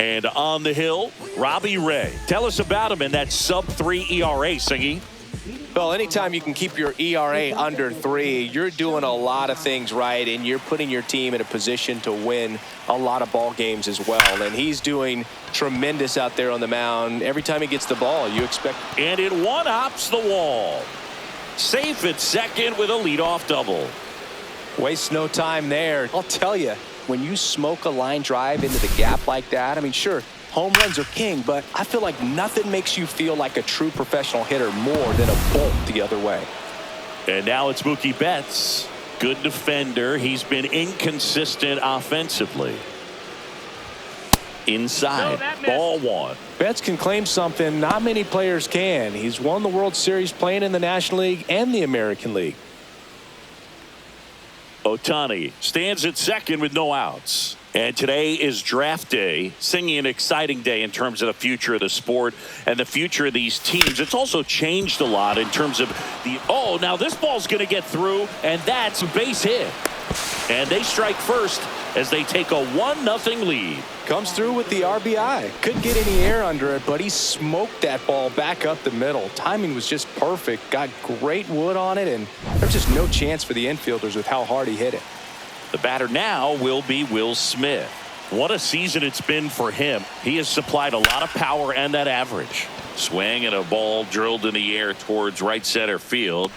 And on the hill, Robbie Ray. Tell us about him in that sub-3 ERA, Singy. Well, anytime you can keep your ERA under 3, you're doing a lot of things right, and you're putting your team in a position to win a lot of ball games as well. And he's doing tremendous out there on the mound. Every time he gets the ball, you expect. And it one-hops the wall. Safe at second with a leadoff double. Wastes no time there. I'll tell you, when you smoke a line drive into the gap like that, I mean, sure, home runs are king, but I feel like nothing makes you feel like a true professional hitter more than a bolt the other way. And now it's Mookie Betts. Good defender. He's been inconsistent offensively. Inside, ball one. Betts can claim something not many players can. He's won the World Series playing in the National League and the American League. Ohtani stands at second with no outs. And today is draft day, singing an exciting day in terms of the future of the sport and the future of these teams. It's also changed a lot in terms of now this ball's going to get through, and that's a base hit. And they strike first as they take a 1-0 lead. Comes through with the RBI. Couldn't get any air under it, but he smoked that ball back up the middle. Timing was just perfect. Got great wood on it, and there's just no chance for the infielders with how hard he hit it. The batter now will be Will Smith. What a season it's been for him. He has supplied a lot of power and that average. Swing and a ball drilled in the air towards right center field.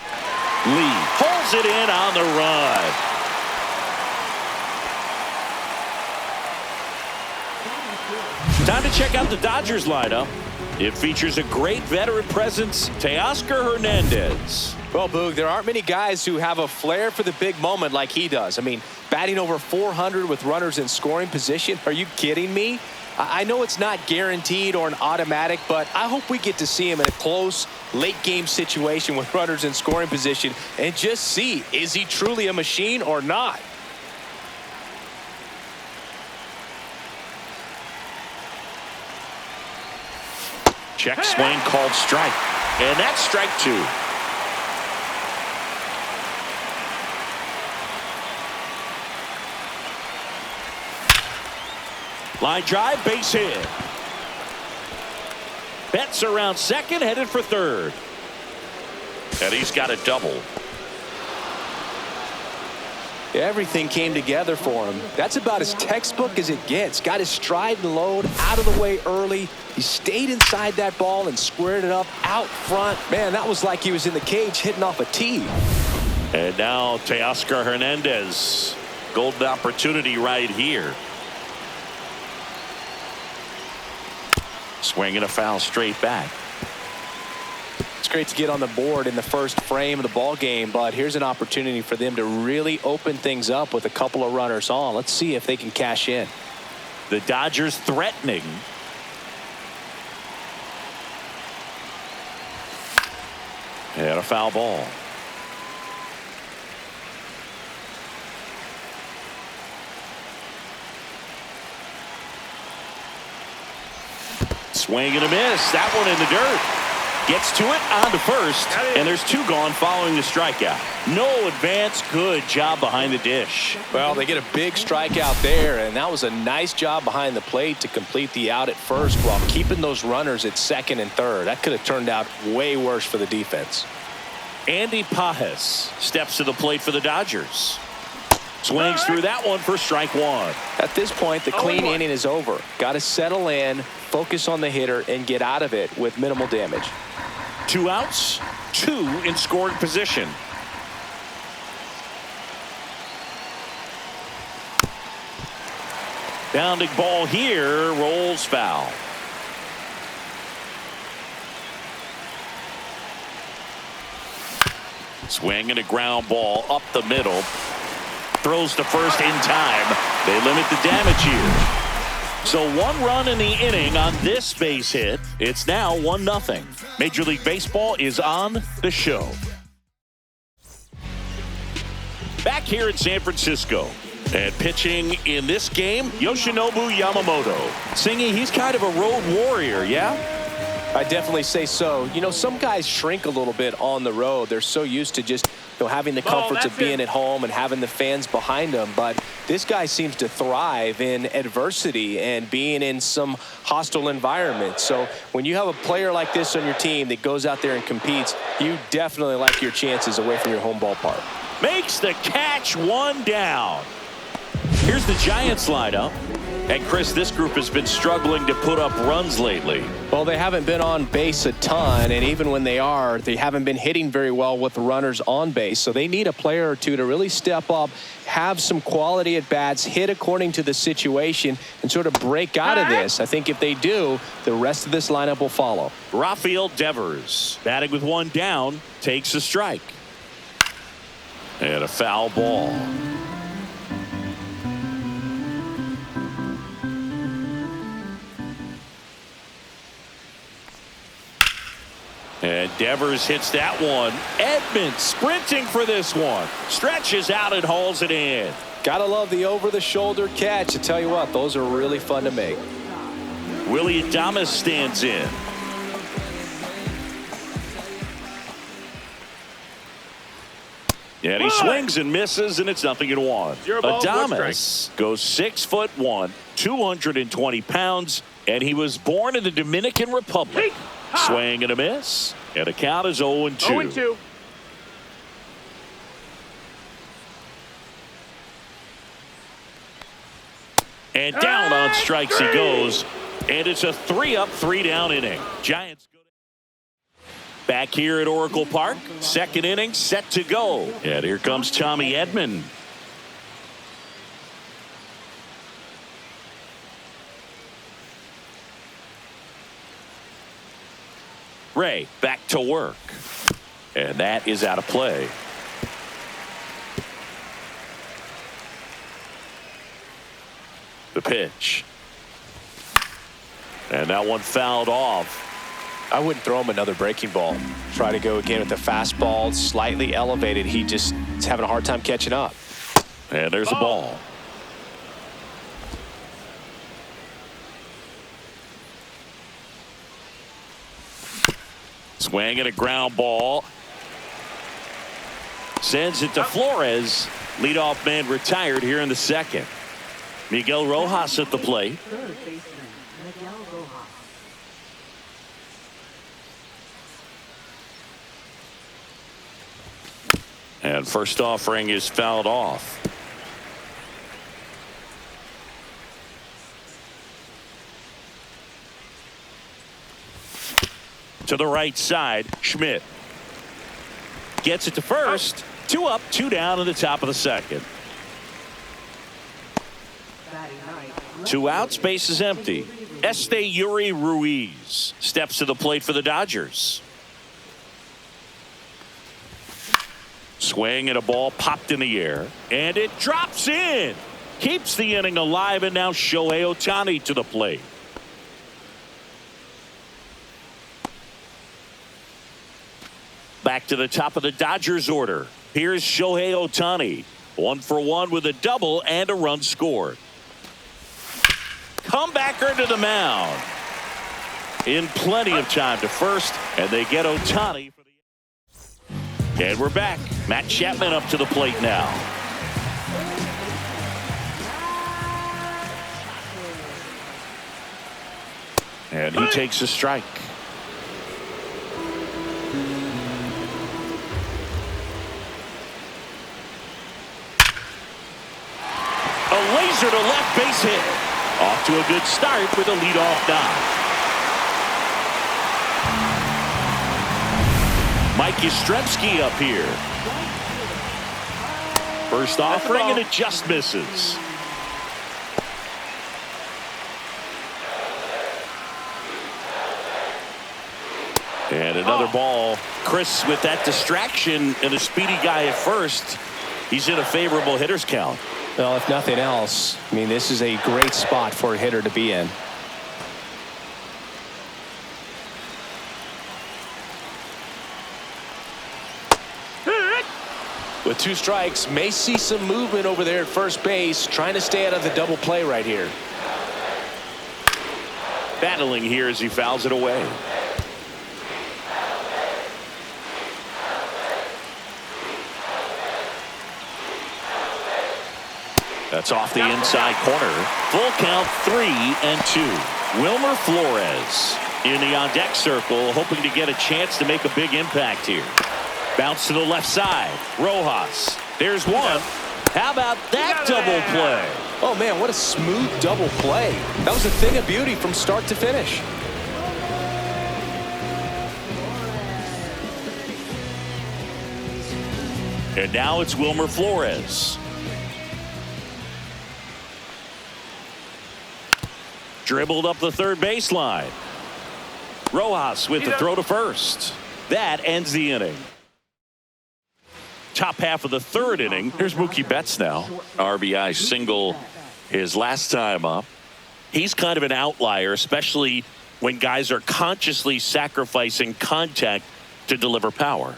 Lee pulls it in on the run. Time to check out the Dodgers lineup. It features a great veteran presence, Teoscar Hernandez. Well, Boog, there aren't many guys who have a flair for the big moment like he does. I mean, batting over 400 with runners in scoring position. Are you kidding me? I know it's not guaranteed or an automatic, but I hope we get to see him in a close, late-game situation with runners in scoring position and just see, is he truly a machine or not? Check swing called strike. And that's strike 2. Line drive, base hit. Betts around second, headed for third. And he's got a double. Everything came together for him. That's about as textbook as it gets. Got his stride and load out of the way early. He stayed inside that ball and squared it up out front. Man, that was like he was in the cage hitting off a tee. And now Teoscar Hernandez. Golden opportunity right here. Swing and a foul straight back. It's great to get on the board in the first frame of the ball game, but here's an opportunity for them to really open things up with a couple of runners on. Let's see if they can cash in. The Dodgers threatening. And a foul ball. Swing and a miss. That one in the dirt. Gets to it on to first, and there's 2 gone following the strikeout. No advance. Good job behind the dish. Well, they get a big strikeout there, and that was a nice job behind the plate to complete the out at first while keeping those runners at second and third. That could have turned out way worse for the defense. Andy Pajes steps to the plate for the Dodgers. Swings through that one for strike 1. At this point, the clean inning is over. Got to settle in, focus on the hitter, and get out of it with minimal damage. 2 outs, 2 in scoring position. Bounding ball here, rolls foul. Swing and a ground ball up the middle. Throws to first in time. They limit the damage here. So 1 run in the inning on this base hit. It's now 1-0. Major League Baseball is on the show. Back here in San Francisco. And pitching in this game, Yoshinobu Yamamoto. Singy, he's kind of a road warrior, yeah? I definitely say so. You know, some guys shrink a little bit on the road. They're so used to just having the comforts of being at home and having the fans behind them. But this guy seems to thrive in adversity and being in some hostile environment. So when you have a player like this on your team that goes out there and competes, you definitely like your chances away from your home ballpark. Makes the catch, one down. Here's the Giants lineup. And Chris, this group has been struggling to put up runs lately. Well, they haven't been on base a ton, and even when they are, they haven't been hitting very well with the runners on base. So they need a player or two to really step up, have some quality at bats, hit according to the situation, and sort of break out of this. I think if they do, the rest of this lineup will follow. Rafael Devers, batting with one down, takes a strike. And a foul ball. And Devers hits that one. Edman sprinting for this one. Stretches out and hauls it in. Gotta love the over-the-shoulder catch. I tell you what, those are really fun to make. Willie Adames stands in. And he swings and misses, and it's 0-1. Adames goes 6'1", 220 pounds, and he was born in the Dominican Republic. Swing and a miss, and a count is 0-2. 0-2. And down on strikes he goes, and it's a 3-up, 3-down inning. Giants go back here at Oracle Park. Second inning set to go, and here comes Tommy Edman. Ray back to work, and that is out of play. The pitch, and that one fouled off. I wouldn't throw him another breaking ball. Try to go again with the fastball, slightly elevated. He just is having a hard time catching up. And there's a ball. Swing and a ground ball. Sends it to Flores. Leadoff man retired here in the second. Miguel Rojas at the plate. And first offering is fouled off. To the right side, Schmidt gets it to first. 2 up, 2 down in the top of the second. 2 outs, base is empty. Yuri Ruiz steps to the plate for the Dodgers. Swing and a ball popped in the air, and it drops in. Keeps the inning alive, and now Shohei Ohtani to the plate. Back to the top of the Dodgers order. Here's Shohei Ohtani. 1 for 1 with a double and a run scored. Comebacker to the mound. In plenty of time to first, and they get Ohtani. And we're back. Matt Chapman up to the plate now. And he takes a strike. A laser to left base hit. Off to a good start with a leadoff knock. Mike Yastrzemski up here. First offering, and it just misses. And another ball. Chris, with that distraction and a speedy guy at first, he's in a favorable hitter's count. Well, if nothing else, I mean, this is a great spot for a hitter to be in. With 2 strikes, may see some movement over there at first base, trying to stay out of the double play right here. Battling here as he fouls it away. That's off the inside corner. Full count, 3-2. Wilmer Flores in the on-deck circle, hoping to get a chance to make a big impact here. Bounce to the left side. Rojas. There's one. How about that double play? Oh, man, what a smooth double play. That was a thing of beauty from start to finish. And now it's Wilmer Flores. Dribbled up the third baseline. Rojas with the throw to first. That ends the inning. Top half of the third inning. Here's Mookie Betts now. RBI single his last time up. He's kind of an outlier, especially when guys are consciously sacrificing contact to deliver power.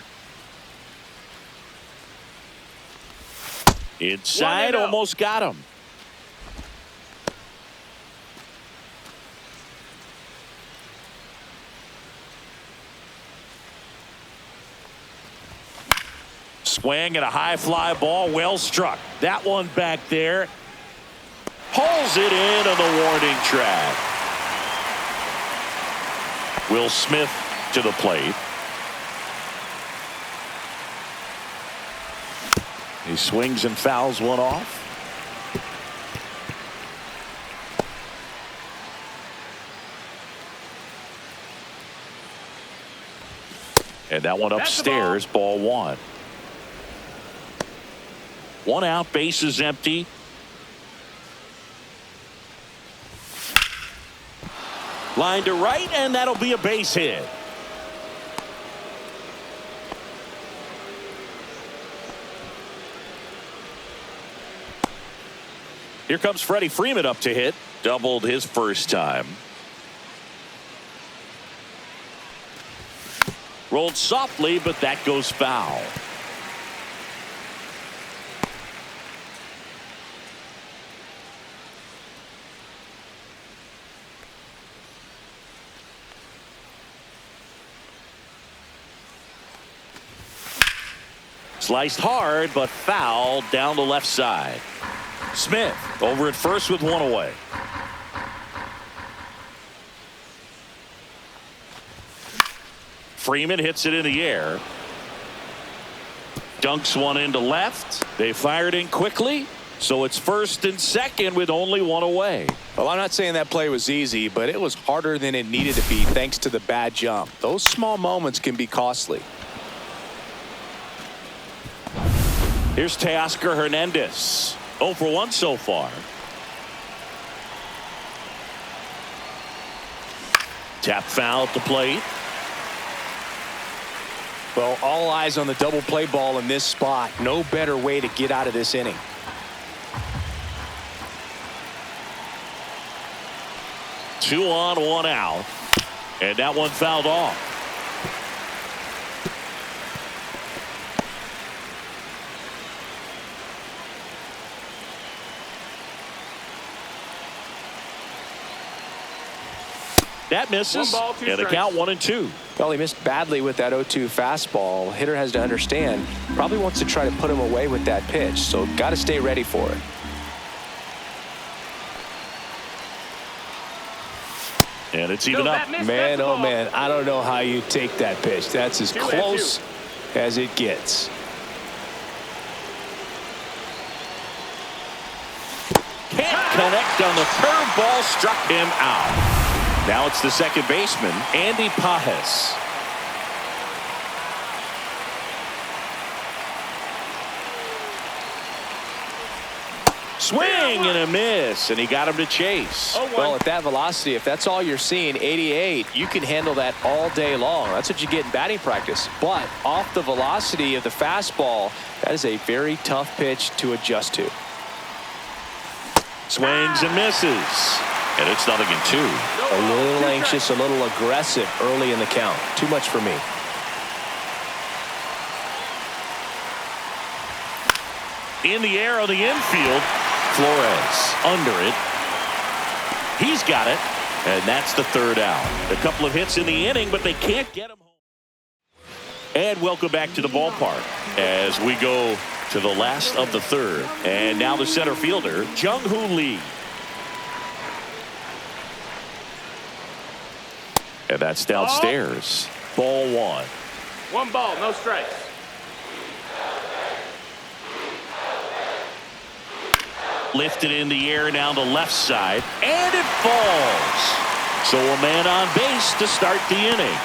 Inside, almost got him. Swing and a high fly ball, well struck. That one back there. Pulls it in on the warning track. Will Smith to the plate. He swings and fouls one off. And that one upstairs, ball one. One out, bases empty. Line to right, and that'll be a base hit. Here comes Freddie Freeman up to hit. Doubled his first time. Rolled softly, but that goes foul. Sliced hard, but foul down the left side. Smith over at first with one away. Freeman hits it in the air. Dunks one into left. They fired in quickly. So it's first and second with only one away. Well, I'm not saying that play was easy, but it was harder than it needed to be thanks to the bad jump. Those small moments can be costly. Here's Teoscar Hernandez. 0 for 1 so far. Tap foul at the plate. Well, all eyes on the double play ball in this spot. No better way to get out of this inning. Two on, one out. And that one fouled off. That misses, and the count 1-2. Well, he missed badly with that 0-2 fastball. Hitter has to understand, probably wants to try to put him away with that pitch, so got to stay ready for it. And it's even up. Man, oh man, I don't know how you take that pitch. That's as close as it gets. Can't connect on the curveball, struck him out. Now it's the second baseman, Andy Pajes. Swing and a miss, and he got him to chase. Well, at that velocity, if that's all you're seeing, 88, you can handle that all day long. That's what you get in batting practice. But off the velocity of the fastball, that is a very tough pitch to adjust to. Swings and misses. And it's 0-2. A little anxious, a little aggressive early in the count. Too much for me. In the air on the infield. Flores under it. He's got it. And that's the third out. A couple of hits in the inning, but they can't get him home. And welcome back to the ballpark as we go to the last of the third. And now the center fielder, Jung-Hoo Lee. And that's downstairs. Ball one. One ball, no strikes. Lifted in the air down the left side, and it falls. So a man on base to start the inning.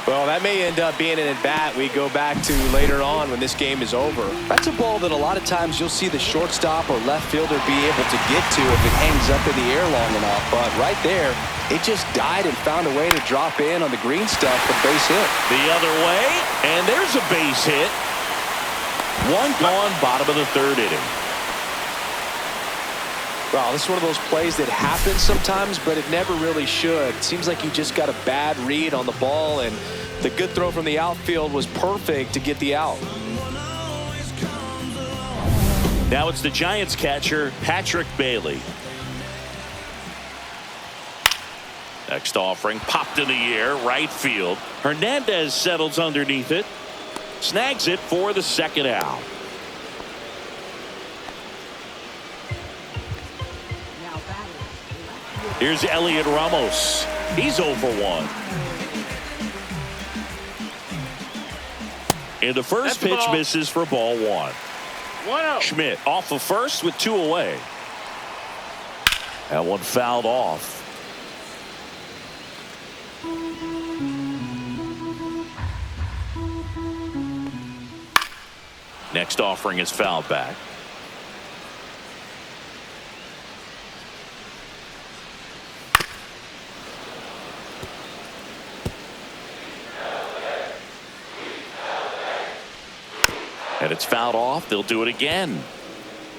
Well, that may end up being an at-bat we go back to later on when this game is over. That's a ball that a lot of times you'll see the shortstop or left fielder be able to get to if it hangs up in the air long enough. But right there, it just died and found a way to drop in on the green stuff for base hit. The other way, and there's a base hit. One gone, bottom of the third inning. Wow, this is one of those plays that happens sometimes, but it never really should. It seems like he just got a bad read on the ball, and the good throw from the outfield was perfect to get the out. Now it's the Giants catcher, Patrick Bailey. Next offering, popped in the air, right field. Hernandez settles underneath it. Snags it for the second out. Here's Elliot Ramos. He's 0 for 1. And the first pitch misses for ball one. 1-0. Schmidt off of first with 2 away. That one fouled off. Next offering is fouled back. And it's fouled off. They'll do it again.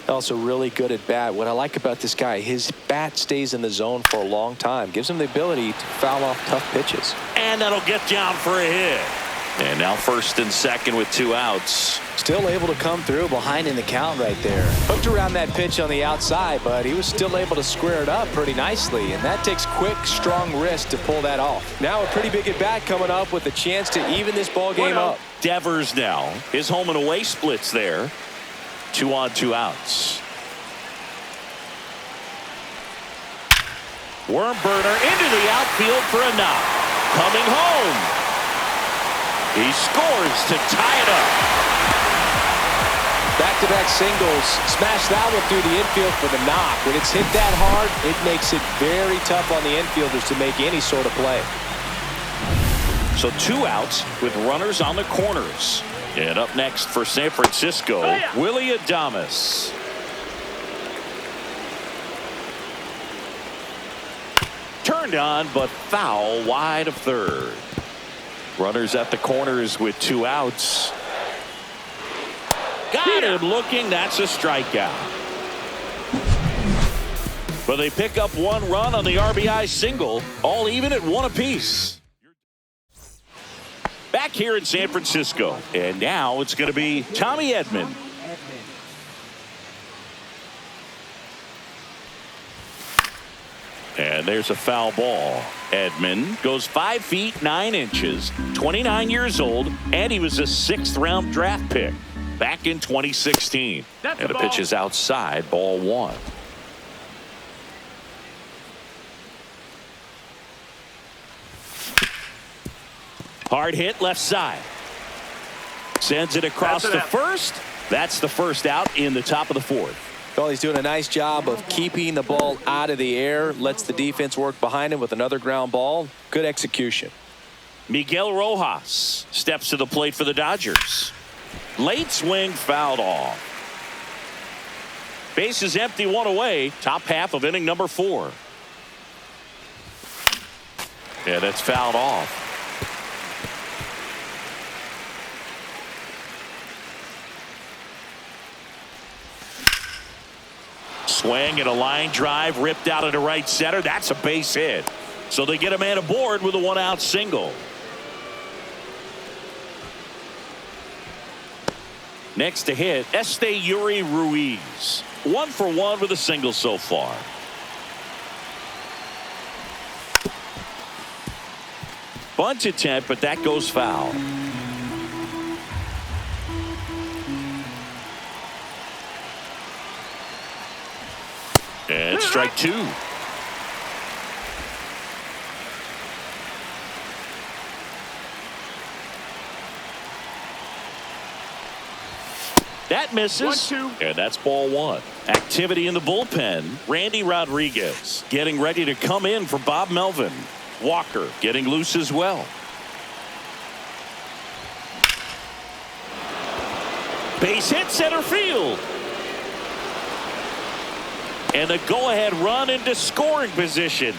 Also really good at bat. What I like about this guy, his bat stays in the zone for a long time. Gives him the ability to foul off tough pitches. And that'll get down for a hit. And now first and second with 2 outs. Still able to come through behind in the count right there. Hooked around that pitch on the outside, but he was still able to square it up pretty nicely. And that takes quick, strong wrist to pull that off. Now a pretty big at bat coming up with a chance to even this ball game up. Devers now. His home and away splits there. 2 on, 2 outs. Worm burner into the outfield for a knock. Coming home. He scores to tie it up. Back-to-back singles. Smash that one through the infield for the knock. When it's hit that hard, it makes it very tough on the infielders to make any sort of play. So 2 outs with runners on the corners. And up next for San Francisco, Willy Adames. Turned on, but foul wide of third. Runners at the corners with 2 outs. Got him looking. That's a strikeout. But they pick up 1 run on the RBI single, all even at 1 apiece. Back here in San Francisco, and now it's going to be Tommy Edman. And there's a foul ball. Edman goes 5 feet 9 inches, 29 years old, and he was a 6th round draft pick back in 2016. And the pitch is outside, ball 1. Hard hit left side. Sends it across the first. That's the first out in the top of the 4th. Well, he's doing a nice job of keeping the ball out of the air. Lets the defense work behind him with another ground ball. Good execution. Miguel Rojas steps to the plate for the Dodgers. Late swing fouled off. Base is empty, 1 away. Top half of inning number 4. Yeah, that's fouled off. Swing and a line drive ripped out into right center. That's a base hit. So they get a man aboard with a 1-out single. Next to hit, Yuri Ruiz. 1 for 1 with a single so far. Bunt attempt, but that goes foul. strike two. That misses. 1-2. And that's ball one. Activity in the bullpen. Randy Rodriguez getting ready to come in for Bob Melvin. Walker getting loose as well. Base hit center field. And a go-ahead run into scoring position.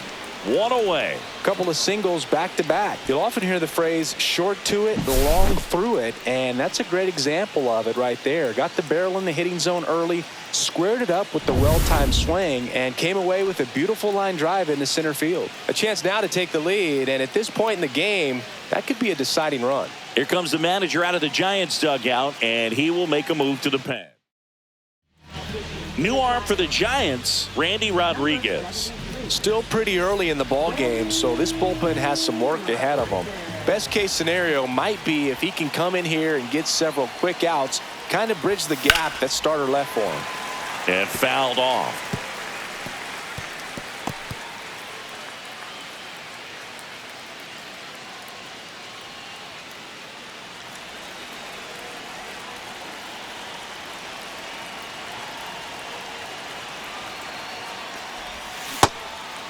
One away. Couple of singles back to back. You'll often hear the phrase short to it, long through it, and that's a great example of it right there. Got the barrel in the hitting zone early, squared it up with the well-timed swing, and came away with a beautiful line drive into center field. A chance now to take the lead, and at this point in the game, that could be a deciding run. Here comes the manager out of the Giants dugout, and he will make a move to the pen. New arm for the Giants, Randy Rodriguez. Still pretty early in the ball game, so this bullpen has some work ahead of them. Best case scenario might be if he can come in here and get several quick outs, kind of bridge the gap that starter left for him. And fouled off.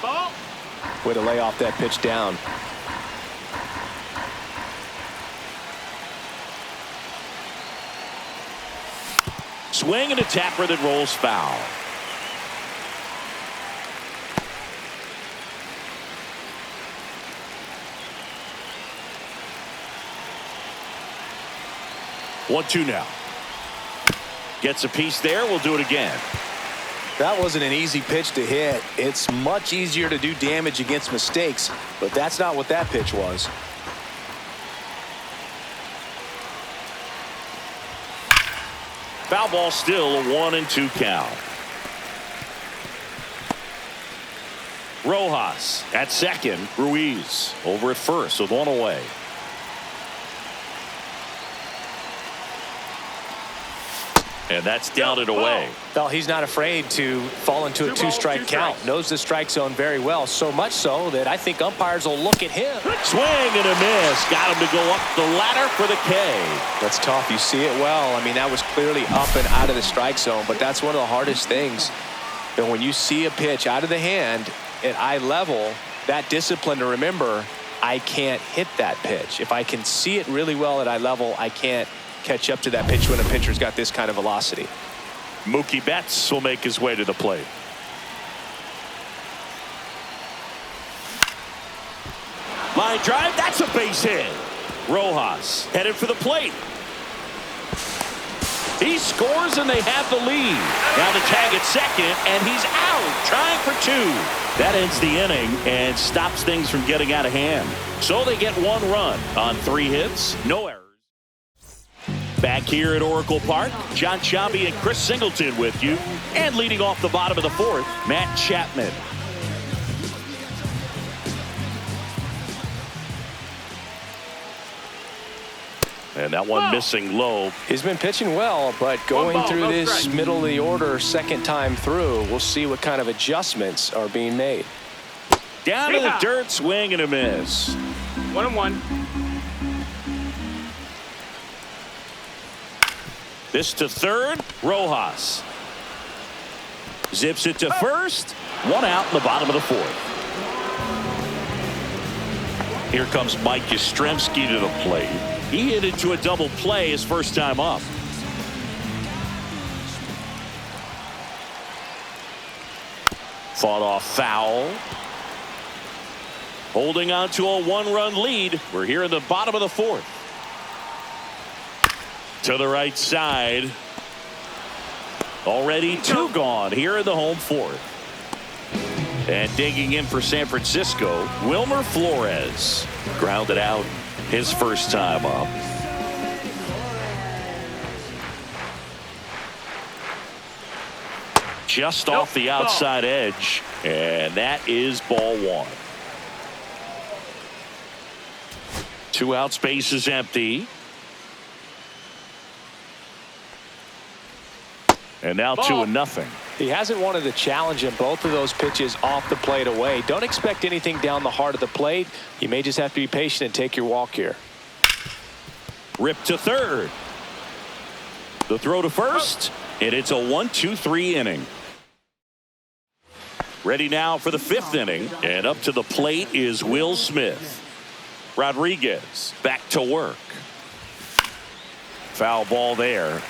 Ball. Way to lay off that pitch down. Swing and a tapper that rolls foul. 1-2 now. Gets a piece there. We'll do it again. That wasn't an easy pitch to hit. It's much easier to do damage against mistakes, but that's not what that pitch was. Foul ball still, a 1-2 count. Rojas at second. Ruiz over at first with one away. And that's down and away. Well, he's not afraid to fall into a two-strike count. Knows the strike zone very well, so much so that I think umpires will look at him. Swing and a miss. Got him to go up the ladder for the K. That's tough. You see it well. I mean, that was clearly up and out of the strike zone, but that's one of the hardest things. And when you see a pitch out of the hand at eye level, that discipline to remember, I can't hit that pitch. If I can see it really well at eye level, I can't catch up to that pitch when a pitcher's got this kind of velocity. Mookie Betts will make his way to the plate. Line drive, that's a base hit. Rojas headed for the plate. He scores and they have the lead. Now the tag at second and he's out trying for two. That ends the inning and stops things from getting out of hand. So they get one run on 3 hits, no errors. Back here at Oracle Park, John Sciambi and Chris Singleton with you. And leading off the bottom of the 4th, Matt Chapman. And that one missing low. He's been pitching well, but going through this middle of the order second time through, we'll see what kind of adjustments are being made. Down to the dirt, swing and a miss. 1-1. This to third, Rojas. Zips it to first. One out in the bottom of the 4th. Here comes Mike Yastrzemski to the plate. He hit into a double play his first time up. Fought off foul. Holding on to a 1-run lead. We're here in the bottom of the 4th. To the right side. Already 2 gone here in the home 4th. And digging in for San Francisco, Wilmer Flores. Grounded out his first time up. Just off the outside edge. And that is ball 1. 2 out, space is empty. And now 2-0. He hasn't wanted a challenge in both of those pitches off the plate away. Don't expect anything down the heart of the plate. You may just have to be patient and take your walk here. Rip to third. The throw to first, and it's a 1-2-3 inning. Ready now for the fifth inning, and up to the plate is Will Smith. Rodriguez back to work. Foul ball there.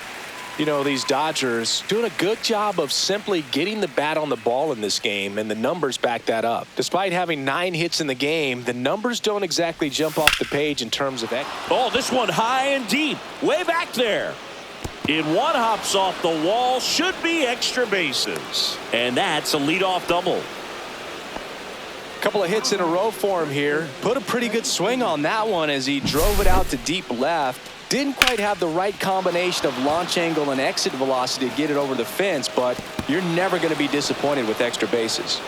You know, these Dodgers doing a good job of simply getting the bat on the ball in this game, and the numbers back that up. Despite having 9 hits in the game, the numbers don't exactly jump off the page in terms of that. Oh, this one high and deep, way back there. In one hops off the wall, should be extra bases. And that's a leadoff double. Couple of hits in a row for him here. Put a pretty good swing on that one as he drove it out to deep left. Didn't quite have the right combination of launch angle and exit velocity to get it over the fence, but you're never going to be disappointed with extra bases.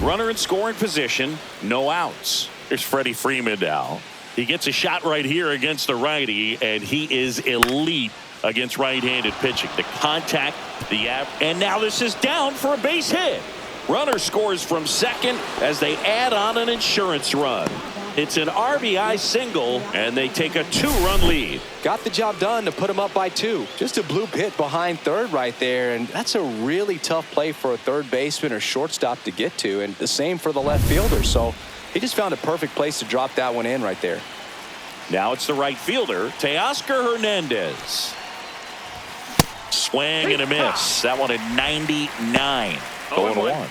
Runner in scoring position, no outs. Here's Freddie Freeman now. He gets a shot right here against the righty, and he is elite against right-handed pitching. The contact, and now this is down for a base hit. Runner scores from second as they add on an insurance run. It's an RBI single, and they take a 2-run lead. Got the job done to put him up by 2. Just a bloop hit behind third right there, and that's a really tough play for a third baseman or shortstop to get to, and the same for the left fielder. So he just found a perfect place to drop that one in right there. Now it's the right fielder, Teoscar Hernandez. Swing and a miss. That one at 99. 0-1.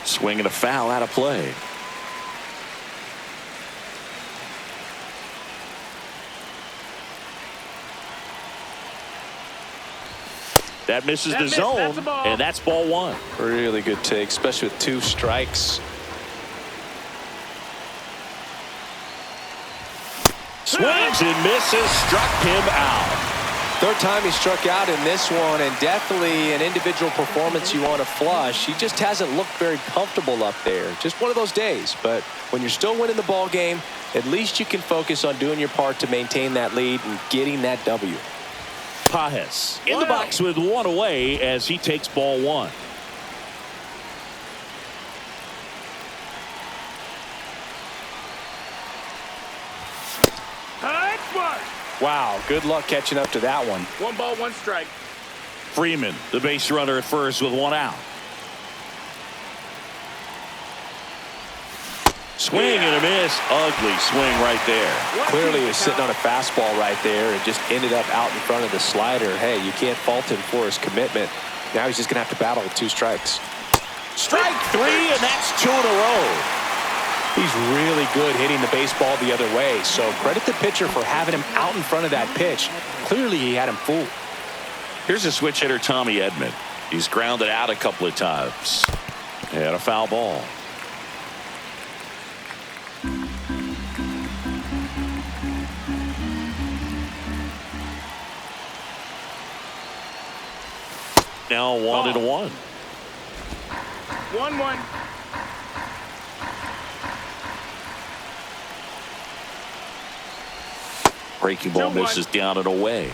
Swing and a foul out of play. That misses the zone, and that's ball 1. Really good take, especially with 2 strikes. Swings and misses, struck him out. Third time he struck out in this one, and definitely an individual performance you want to flush. He just hasn't looked very comfortable up there. Just one of those days. But when you're still winning the ball game, at least you can focus on doing your part to maintain that lead and getting that W. Pajes in the box with 1 away as he takes ball 1. Wow, good luck catching up to that one. 1 ball, 1 strike. Freeman, the base runner at first with 1 out. Swing and a miss. Ugly swing right there. Clearly he was sitting on a fastball right there and just ended up out in front of the slider. Hey, you can't fault him for his commitment. Now he's just going to have to battle with 2 strikes. Strike 3, and that's 2 in a row. He's really good hitting the baseball the other way, so credit the pitcher for having him out in front of that pitch. Clearly he had him fooled. Here's a switch hitter, Tommy Edman. He's grounded out a couple of times. And a foul ball. Now 1-1. 1-1. Breaking ball misses down and away.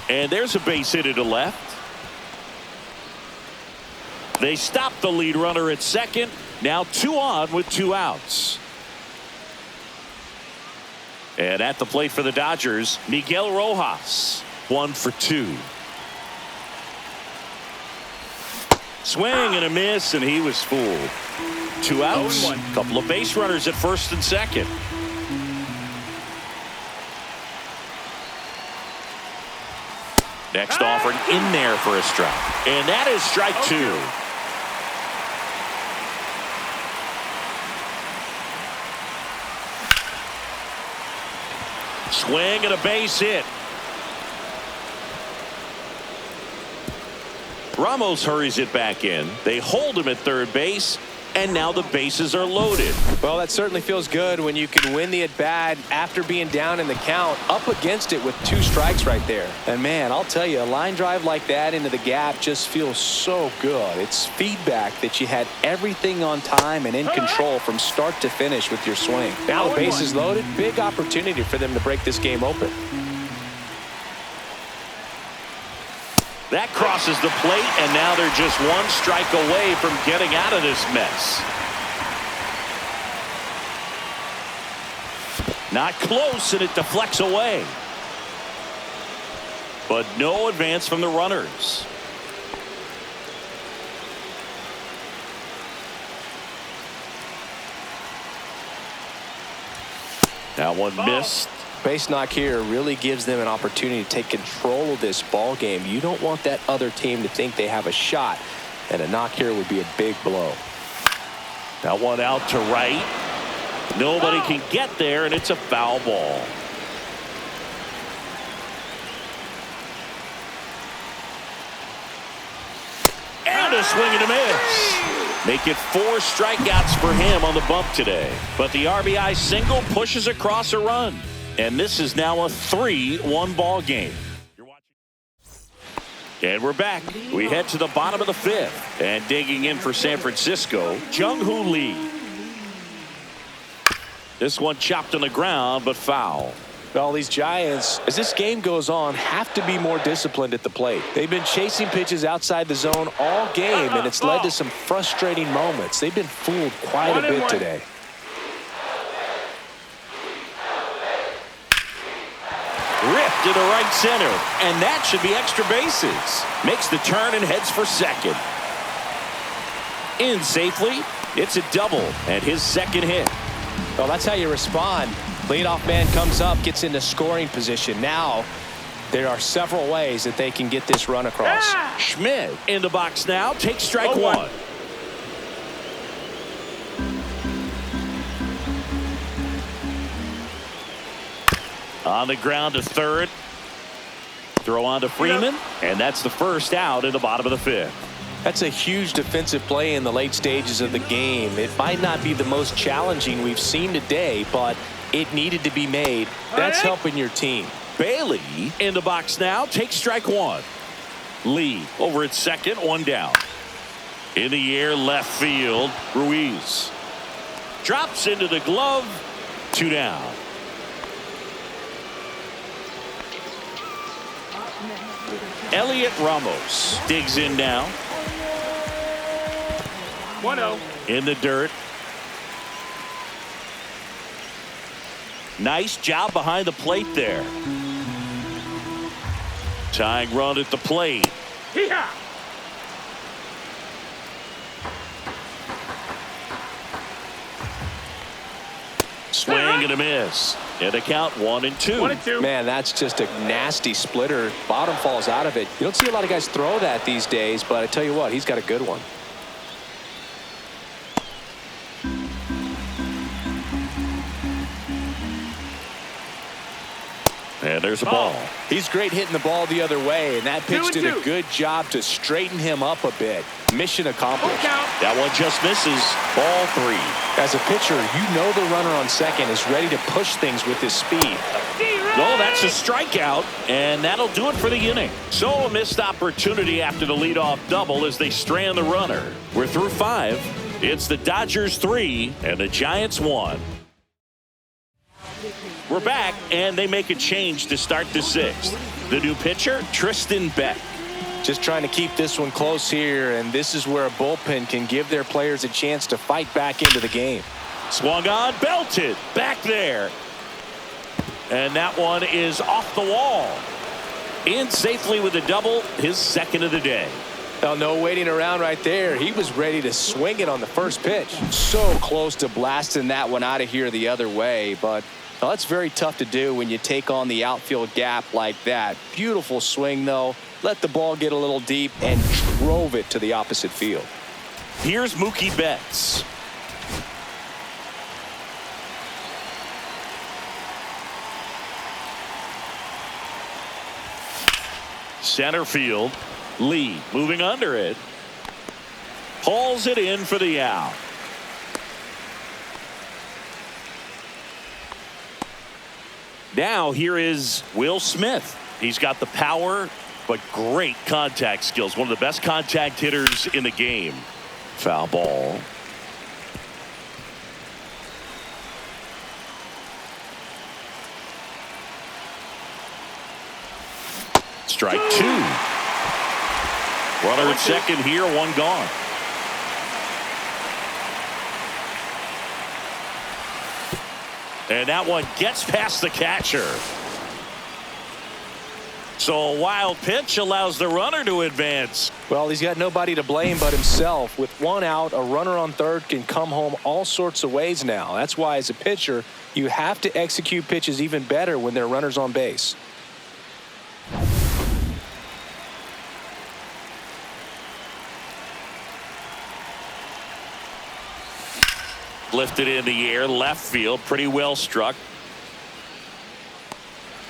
And there's a base hit to left. They stop the lead runner at second. Now 2 on with 2 outs. And at the plate for the Dodgers, Miguel Rojas. 1 for 2. Swing and a miss, and he was fooled. 2 outs. Couple of base runners at first and second. Next offering in there for a strike. And that is strike 2. Swing and a base hit. Ramos hurries it back in. They hold him at third base, and now the bases are loaded. Well, that certainly feels good when you can win the at-bat after being down in the count, up against it with 2 strikes right there. And man, I'll tell you, a line drive like that into the gap just feels so good. It's feedback that you had everything on time and in control from start to finish with your swing. Now the base is loaded, big opportunity for them to break this game open. That crosses the plate, and now they're just 1 strike away from getting out of this mess. Not close, and it deflects away. But no advance from the runners. That one missed. Base knock here really gives them an opportunity to take control of this ball game. You don't want that other team to think they have a shot, and a knock here would be a big blow. That one out to right. Nobody can get there, and it's a foul ball. And a swing and a miss. Make it 4 strikeouts for him on the bump today. But the RBI single pushes across a run. And this is now a 3-1 ball game. And we're back. We head to the bottom of the 5th. And digging in for San Francisco, Jung-Hoo Lee. This one chopped on the ground, but foul. Well, these Giants, as this game goes on, have to be more disciplined at the plate. They've been chasing pitches outside the zone all game, and it's led to some frustrating moments. They've been fooled quite a bit today. Ripped into right center, and that should be extra bases. Makes the turn and heads for second. In safely, it's a double, and his second hit. Well, that's how you respond. Leadoff man comes up, gets into scoring position. Now, there are several ways that they can get this run across. Schmidt in the box now, takes strike 1. On the ground to third. Throw on to Freeman, and that's the first out in the bottom of the 5th. That's a huge defensive play in the late stages of the game. It might not be the most challenging we've seen today, but it needed to be made. That's helping your team. Bailey in the box now, takes strike 1. Lee over at second, 1 down. In the air, left field, Ruiz. Drops into the glove, 2 down. Elliot Ramos digs in now. 1-0. In the dirt. Nice job behind the plate there. Tying run at the plate. Hee-haw! Swing and a miss. And a count 1-2. 1-2. Man, that's just a nasty splitter. Bottom falls out of it. You don't see a lot of guys throw that these days, but I tell you what, he's got a good one. And there's a ball. He's great hitting the ball the other way, and that pitch did a 2-2. good job to straighten him up a bit. Mission accomplished. That one just misses. Ball 3. As a pitcher, you know the runner on second is ready to push things with his speed. No, that's a strikeout, and that'll do it for the inning. So a missed opportunity after the leadoff double as they strand the runner. We're through 5. It's the Dodgers 3 and the Giants 1. We're back, and they make a change to start the 6th. The new pitcher, Tristan Beck. Just trying to keep this one close here, and this is where a bullpen can give their players a chance to fight back into the game. Swung on, belted, back there. And that one is off the wall. In safely with a double, his second of the day. Well, no waiting around right there. He was ready to swing it on the first pitch. So close to blasting that one out of here the other way, but well, that's very tough to do when you take on the outfield gap like that. Beautiful swing, though. Let the ball get a little deep and drove it to the opposite field. Here's Mookie Betts. Center field. Lee moving under it. Hauls it in for the out. Now here is Will Smith. He's got the power, but great contact skills. One of the best contact hitters in the game. Foul ball. Strike two. Runner at second here, one gone. And that one gets past the catcher. So a wild pitch allows the runner to advance. Well, he's got nobody to blame but himself. With one out, a runner on third can come home all sorts of ways now. That's why, as a pitcher, you have to execute pitches even better when there are runners on base. Lifted in the air, left field, pretty well struck.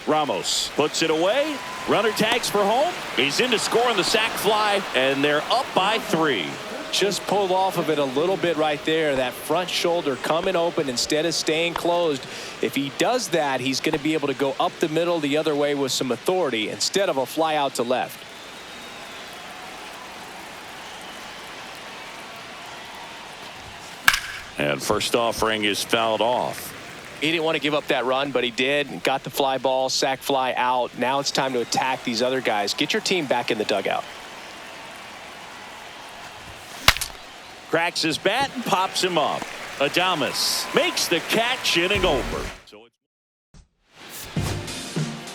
Ramos puts it away. Runner tags for home. He's in to score on the sac fly, and they're up by 3. Just pulled off of it a little bit right there. That front shoulder coming open instead of staying closed. If he does that, he's going to be able to go up the middle the other way with some authority instead of a fly out to left. And first offering is fouled off. He didn't want to give up that run, but he did. Got the fly ball, sac fly out. Now it's time to attack these other guys. Get your team back in the dugout. Cracks his bat and pops him up. Adames makes the catch, inning over. So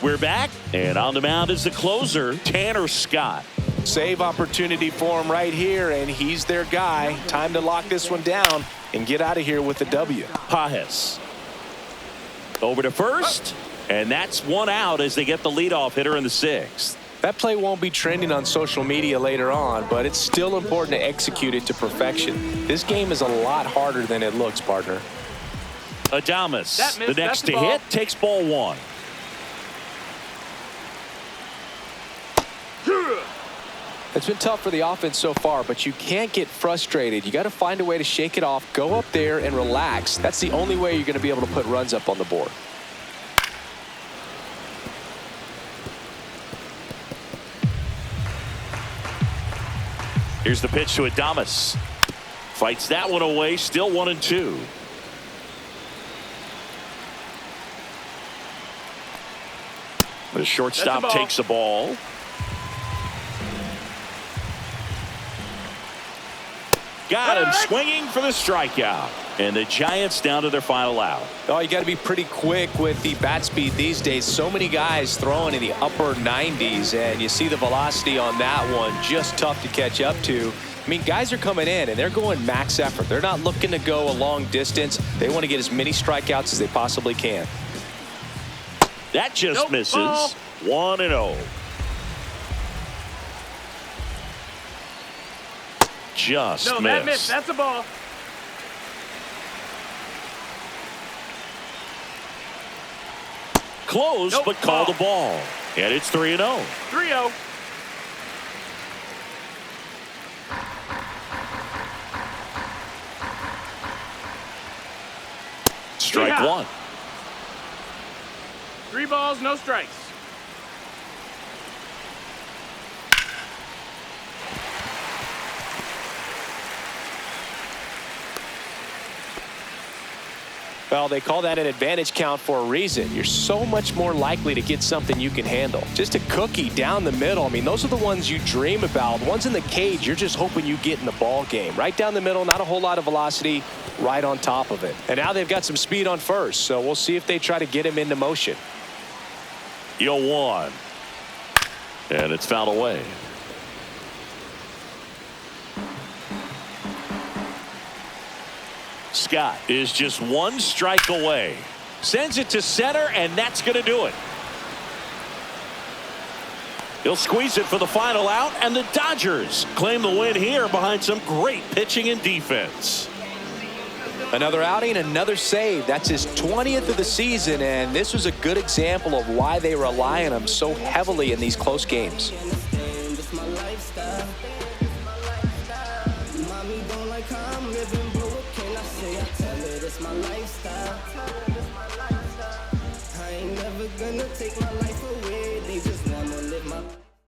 we're back, and on the mound is the closer, Tanner Scott. Save opportunity for him right here, and he's their guy. Time to lock this one down and get out of here with the W. Pajes over to first, and that's one out as they get the leadoff hitter in the 6th. That play won't be trending on social media later on, but it's still important to execute it to perfection. This game is a lot harder than it looks, partner. Adames, the next to hit, takes ball 1. It's been tough for the offense so far, but you can't get frustrated. You got to find a way to shake it off, go up there and relax. That's the only way you're going to be able to put runs up on the board. Here's the pitch to Adames. Fights that one away, still 1-2. The shortstop takes the ball. Got him swinging for the strikeout. And the Giants down to their final out. Oh, you got to be pretty quick with the bat speed these days. So many guys throwing in the upper 90s, and you see the velocity on that one. Just tough to catch up to. I mean, guys are coming in, and they're going max effort. They're not looking to go a long distance. They want to get as many strikeouts as they possibly can. That just misses. 1-0. Just missed. That missed. That's a ball. Close, but called a ball. And it's 3-0. 3-0. Strike 1. 3 balls, no strikes. Well, they call that an advantage count for a reason. You're so much more likely to get something you can handle. Just a cookie down the middle. I mean, those are the ones you dream about. Ones in the cage, you're just hoping you get in the ball game. Right down the middle, not a whole lot of velocity, right on top of it. And now they've got some speed on first, so we'll see if they try to get him into motion. 0-1. And it's fouled away. Scott is just 1 strike away. Sends it to center, and that's going to do it. He'll squeeze it for the final out, and the Dodgers claim the win here behind some great pitching and defense. Another outing, another save. That's his 20th of the season, and this was a good example of why they rely on him so heavily in these close games. My lifestyle. I ain't never gonna take my life away.